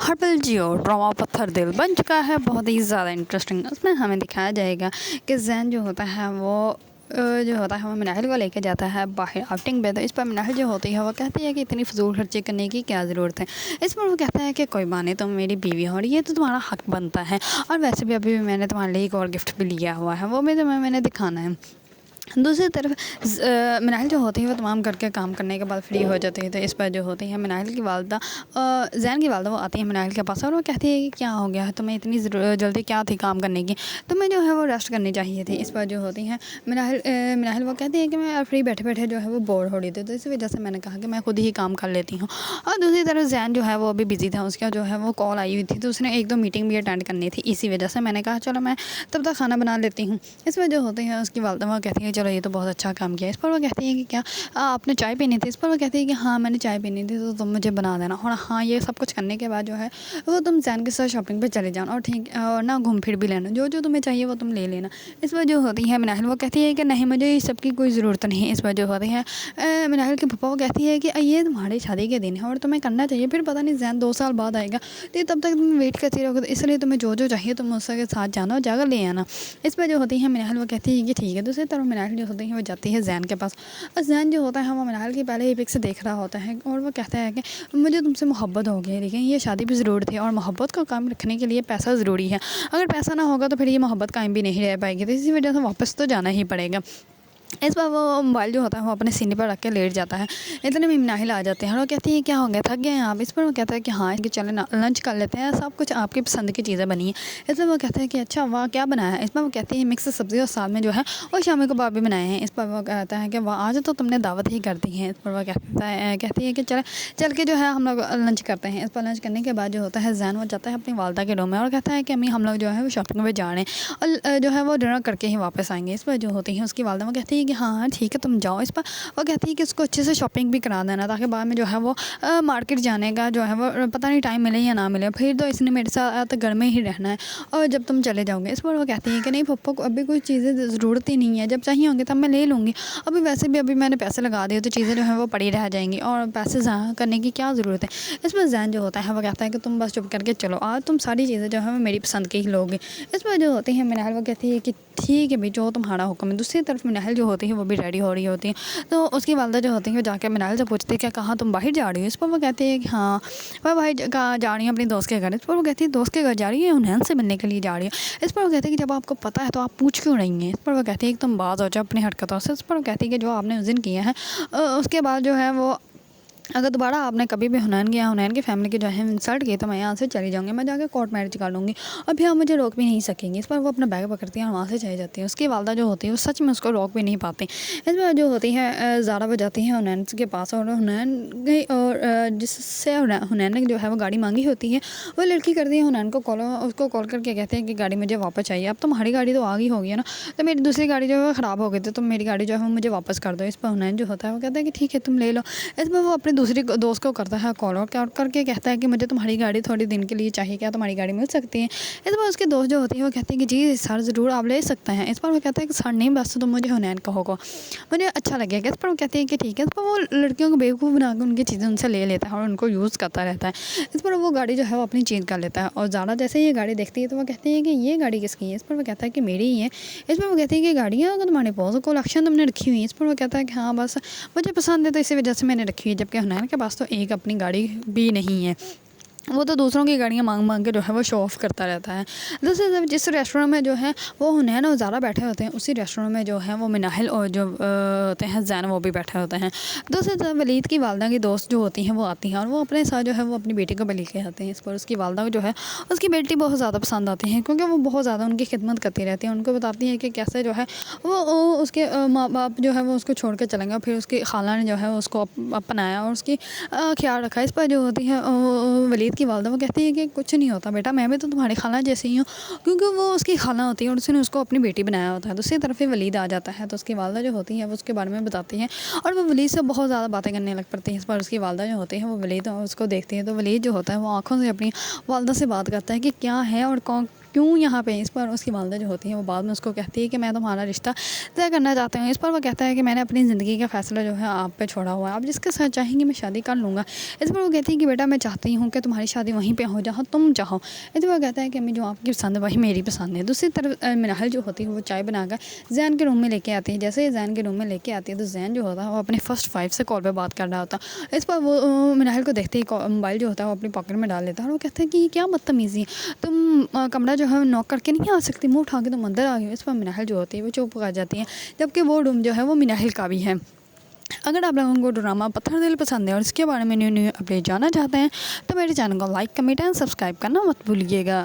Herbal जियो drama पत्थर दिल बन चुका है, बहुत ही ज़्यादा इंटरेस्टिंग। उसमें हमें दिखाया जाएगा कि जैन जो होता है वो मिनाहिल को लेकर जाता है बाहर आउटिंग पे। तो इस पर मिनाहिल जो होती है वो कहती है कि इतनी फजूल खर्ची करने की क्या ज़रूरत है। इस पर वो कहता है कि कोई बात नहीं, तुम मेरी बीवी हो रही है तो तुम्हारा हक बनता है, और वैसे भी अभी मैंने तुम्हारे लिए एक और गिफ्ट भी लिया हुआ है, वो भी तुम्हें मैंने दिखाना है। दूसरी तरफ मिनाहिल जो होती है वो तमाम घर के काम करने के बाद फ्री हो जाती है। तो इस पर जो होती है मिनाहिल की वालदा जैन की वालदा वो आती है मिनाहिल के पास और वो कहती है कि क्या हो गया है, तुम्हें इतनी जल्दी क्या थी काम करने की, तुम्हें जो है वो रेस्ट करनी चाहिए थी। इस पर जो होती है मिनाहिल वो कहती है कि मैं फ्री बैठे बैठे जो है वो बोर हो रही थी, तो इसी वजह से मैंने कहा कि मैं खुद ही काम कर लेती हूँ। और दूसरी तरफ जैन जो है वो अभी बिज़ी था, उसका जो है वो कॉल आई हुई थी, तो उसने एक दो मीटिंग भी अटेंड करनी थी। इसी वजह से मैंने कहा चलो मैं तब तक खाना बना लेती हूँ। इस पर जो होती है उसकी वालदा वो कहती है चलो ये तो बहुत अच्छा काम किया। इस पर वो कहती है कि क्या आपने चाय पीनी थी। इस पर वो कहती है कि हाँ मैंने चाय पीनी थी, तो तुम मुझे बना देना। और हाँ, ये सब कुछ करने के बाद जो है वो तुम जैन के साथ शॉपिंग पे चले जाना, और ठीक और ना घूम फिर भी लेना, जो जो तुम्हें चाहिए वो तुम ले लेना। इस पर जो होती है मिनाहिल वो कहती है कि नहीं, मुझे इस सब की कोई ज़रूरत नहीं है। इस पर जो होती है मिनाहिल के पापा वो कहती है कि ये तुम्हारी शादी के दिन है और तुम्हें करना चाहिए, फिर पता नहीं जैन 2 साल बाद आएगा, तो तब तक तुम वेट करती रहोगे, तो इसलिए तुम्हें जो जो चाहिए तुम उसके साथ जाना और जाकर ले आना। इस पर जो होती है मिनाहिल वो कहती है कि ठीक है। दूसरी तरफ मिनाहिल जो होती है वो जाती है जैन के पास, और जैन जो होता है वो मिनाहिल की पहले ही पिक से देख रहा होता है, और वो कहता है कि मुझे तुमसे मोहब्बत हो गई है, लेकिन ये शादी भी ज़रूरी थी और मोहब्बत को कायम रखने के लिए पैसा ज़रूरी है। अगर पैसा ना होगा तो फिर ये मोहब्बत कायम भी नहीं रह पाएगी, तो इसी वजह से वापस तो जाना ही पड़ेगा। इस बार वो मोबाइल जो होता है वो अपने सीने पर रख के लेट जाता है। इतने में मिनाहिल आ जाते हैं और वो कहती है क्या हो गया, थक गए हैं आप। इस पर वो कहता है कि हाँ कि चले लंच कर लेते हैं, सब कुछ आपकी पसंद की चीज़ें बनी है। इस पर वो कहता है कि अच्छा वाह क्या बनाया है। इस पर वो कहती है मिक्स सब्ज़ी और साथ में जो है और शामी कबाब भी बनाए हैं। इस पर वो कहता है कि वाह आज तो तुमने दावत ही कर दी है। इस पर वो कहती है कि चल के जो है हम लोग लंच करते हैं। इस पर लंच करने के बाद जो होता है जैन वो जाता है अपनी वालदा के रूम में और कहता है कि अम्मी हम लोग जो है वो शॉपिंग में जा रहे हैं और जो है वो डिनर करके ही वापस आएंगे। इस पर जो होती है उसकी वालदा वो कहती है कि हाँ ठीक है तुम जाओ। इस पर वो कहती है कि उसको अच्छे से शॉपिंग भी करा देना, ताकि बाद में जो है वो मार्केट जाने का जो है वो पता नहीं टाइम मिले या ना मिले, फिर तो इसने मेरे साथ घर में ही रहना है और जब तुम चले जाओगे। इस पर वो कहती है कि नहीं पप्पा को अभी कोई चीज़ें ज़रूरत ही नहीं है, जब चाहिए होंगे तब मैं ले लूँगी। अभी वैसे भी अभी मैंने पैसे लगा दिए तो चीज़ें जो है वो पड़ी रह जाएंगी और पैसे ज़ाया करने की क्या ज़रूरत है। इस पर जैन जो होता है वो कहता है कि तुम बस चुप करके चलो, आज तुम सारी चीज़ें जो है वो मेरी पसंद की ही लोगे। इस पर जो होती है मिनाहिल वो कहती है कि ठीक है भाई जो तुम्हारा हुक्म है। दूसरी तरफ मिनाहिल जो होती है वो भी रेडी हो रही होती है, तो उसकी वालदा जो होती है वो जाकर मिनाहिल से पूछती है कि कहाँ तुम बाहर जा रही हो। इस पर वो कहती है कि हाँ मैं बाहर कहाँ जा रही हूँ अपनी दोस्त के घर। इस पर वो कहती है दोस्त के घर जा रही है, हुनैन से मिलने के लिए जा रही है। इस पर वो कहती है कि जब आपको पता है तो आप पूछ क्यों रही हैं। इस पर वो कहती है कि तुम बाज हो जाओ अपनी हरकतों से। इस पर वो कहती है कि जो आपने उस दिन किया है उसके बाद जो है वो अगर दोबारा आपने कभी भी हुनैन की या हुनैन की फैमिली की जो है इंसल्ट की, तो मैं यहाँ से चली जाऊँगी, मैं जाकर कोर्ट मैरिज कर लूँगी और फिर आप मुझे रोक भी नहीं सकेंगी। इस पर वो अपना बैग पकड़ती है और वहाँ से चली जाती है। उसकी वालदा जो होती है वो सच में उसको रोक भी नहीं पाती। इस पर जो होती है ज़ारा वो जाती है हुनैन के पास और हुनैन गई, और जिससे हुनैन ने जो है वो गाड़ी मांगी होती है, वो लड़की करती है हुनैन को उसको कॉल करके कहते हैं कि गाड़ी मुझे वापस चाहिए। अब तुम्हारी गाड़ी तो आ गई होगी ना, तो मेरी दूसरी गाड़ी जो है ख़राब हो गई थी, तो मेरी गाड़ी जो है वो मुझे वापस कर दो। इस पर हुनैन जो होता है वो कहता है कि ठीक है तुम ले लो। इस पर वो अपने दूसरी दोस्त को करता है कॉल और करके कहता है कि मुझे तुम्हारी गाड़ी थोड़ी दिन के लिए चाहिए, क्या तुम्हारी गाड़ी मिल सकती है। इस पर उसके दोस्त जो होती है वो कहते हैं कि जी सर ज़रूर आप ले सकते हैं। इस पर वो कहता है कि सर नहीं बस तुम मुझे हुनैन कहोगे, मुझे अच्छा लगेगा। इस पर वो कहती है कि ठीक है। इस पर वो लड़कियों को बेवकूफ़ बना कर उनकी चीज़ें उनसे ले लेता है और उनको यूज़ करता रहता है। इस पर वो गाड़ी जो है वो अपनी चेंज कर लेता है, और ज़्यादा जैसे ये गाड़ी देखती है तो वो कहती है कि ये गाड़ी किसकी है। इस पर वो कहता है कि मेरी ही है। इस पर वो कहती है कि गाड़ियाँ अगर तुम्हारे बहुत कलेक्शन तुमने रखी हुई है। इस पर वो कहता है कि हाँ बस मुझे पसंद है तो इसी वजह से मैंने रखी है, जबकि हुनैन के पास तो एक अपनी गाड़ी भी नहीं है, वो तो दूसरों की गाड़ियाँ मांग के जो है वो शो ऑफ़ करता रहता है। दूसरे जिस रेस्टोरेंट में जो है वो हुनैन और ज़ारा बैठे होते हैं, उसी रेस्टोरेंट में जो है वो मिनाहिल और जो होते हैं जैन वो भी बैठे होते हैं। दूसरी तरफ वलीद की वालदा की दोस्त जो होती हैं वो आती हैं और वो अपने साथ जो है वो अपनी बेटी को भी लेके आते हैं। इस पर उसकी वालदा जो है उसकी बेटी बहुत ज़्यादा पसंद आती है, क्योंकि वो बहुत ज़्यादा उनकी खिदमत करती रहती है। उनको बताती है कि कैसे जो है वो उसके माँ बाप जो है वो उसको छोड़ के चलेंगे, और फिर उसकी खाला ने जो है उसको अपनाया और उसकी ख्याल रखा। इस पर जो होती है वलीद की वालदा वो कहती है कि कुछ नहीं होता बेटा, मैं भी तो तुम्हारी खाला जैसी ही हूँ, क्योंकि वो उसकी खाला होती है और उसने उसको अपनी बेटी बनाया होता है। दूसरी तरफ ही वलीद आ जाता है, तो उसकी वालदा जो होती है वो उसके बारे में बताती है और वो वलीद से बहुत ज़्यादा बातें करने लग पड़ती है। इस पर उसकी वालदा जो होती है वो वलीद उसको देखती है, तो वलीद जो होता है वो आँखों से अपनी वालदा से बात करता है कि क्या है और कौन क्यों यहाँ पे। इस पर उसकी वालदा जो होती है वो बाद में उसको कहती है कि मैं तुम्हारा रिश्ता तय करना चाहती हूँ। इस पर वो कहता है कि मैंने अपनी ज़िंदगी का फ़ैसला जो है आप पे छोड़ा हुआ है, आप जिसके साथ चाहेंगी मैं शादी कर लूँगा। इस पर वो कहती है कि बेटा मैं चाहती हूँ कि तुम्हारी शादी वहीं पे हो जहाँ तुम चाहो। इस पर वो कहता है कि अम्मी जो आपकी पसंद है वही मेरी पसंद है। दूसरी तरफ मिनाहल जो होती है वो चाय बनाकर जैन के रूम में लेके आती है। जैसे ही जैन के रूम में लेके आती है तो जैन जो होता है वो अपने फर्स्ट वाइफ से कॉल पे बात कर रहा होता है। इस पर वो मिनाहल को देखते ही मोबाइल जो होता है वो अपनी पॉकेट में डाल लेता है और वो कहता है कि ये क्या बदतमीज़ी है, तुम कमरा जो है नॉक करके नहीं आ सकती, मुँह उठा के तुम अंदर आ गई। इस पर मिनाहल जो होती है वो चुप कर जाती है, जबकि वो रूम जो है वो मिनाहल का भी है। अगर आप लोगों को ड्रामा पत्थर दिल पसंद है और इसके बारे में न्यू न्यू अपडेट जानना चाहते हैं तो मेरे चैनल को लाइक कमेंट एंड सब्सक्राइब करना मत भूलिएगा।